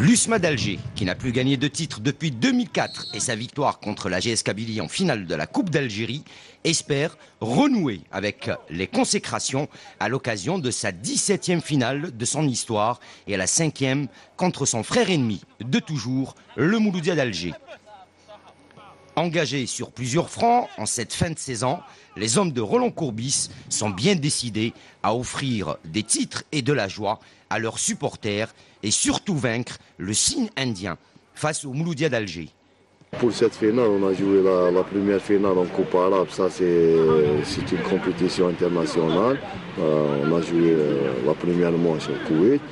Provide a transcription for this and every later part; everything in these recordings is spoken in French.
L'USMA d'Alger, qui n'a plus gagné de titre depuis 2004 et sa victoire contre la GS Kabylie en finale de la Coupe d'Algérie, espère renouer avec les consécrations à l'occasion de sa 17e finale de son histoire et à la 5e contre son frère ennemi de toujours, le Mouloudia d'Alger. Engagés sur plusieurs fronts en cette fin de saison, les hommes de Roland Courbis sont bien décidés à offrir des titres et de la joie à leurs supporters et surtout vaincre le signe indien face au Mouloudia d'Alger. Pour cette finale, on a joué la première finale en Coupe arabe, ça c'est une compétition internationale. On a joué la première manche au Koweït.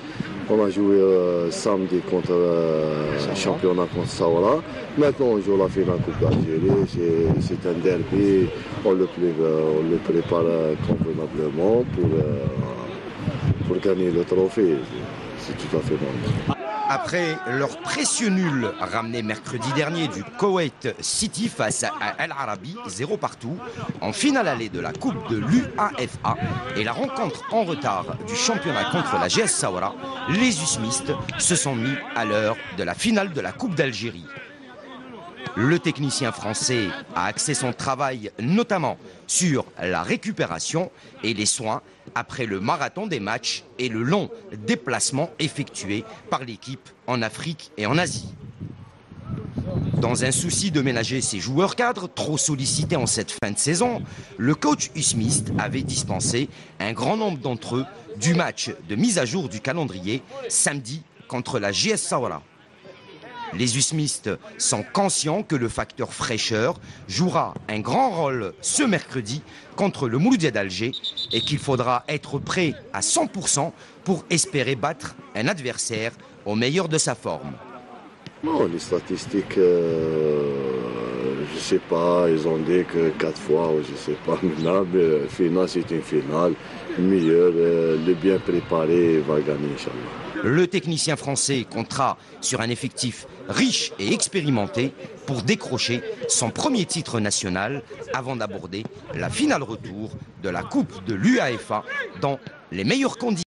On a joué samedi contre le championnat contre Saoura. Maintenant on joue la finale Coupe d'Algérie. C'est un derby. On le prépare convenablement pour gagner le trophée. C'est tout à fait normal. Après leur précieux nul ramené mercredi dernier du Koweït City face à Al Arabi, 0 partout, en finale allée de la Coupe de l'UAFA et la rencontre en retard du championnat contre la GS Saoura, les usmistes se sont mis à l'heure de la finale de la Coupe d'Algérie. Le technicien français a axé son travail notamment sur la récupération et les soins après le marathon des matchs et le long déplacement effectué par l'équipe en Afrique et en Asie. Dans un souci de ménager ses joueurs cadres, trop sollicités en cette fin de saison, le coach usmiste avait dispensé un grand nombre d'entre eux du match de mise à jour du calendrier samedi contre la GS Saoura. Les usmistes sont conscients que le facteur fraîcheur jouera un grand rôle ce mercredi contre le Mouloudia d'Alger et qu'il faudra être prêt à 100% pour espérer battre un adversaire au meilleur de sa forme. Non, les statistiques, je ne sais pas, ils ont dit que 4 fois, je ne sais pas maintenant, mais finale c'est une finale. Meilleur, le bien préparé va gagner, Inch'Allah. Le technicien français comptera sur un effectif riche et expérimenté pour décrocher son premier titre national avant d'aborder la finale retour de la Coupe de l'UAFA dans les meilleures conditions.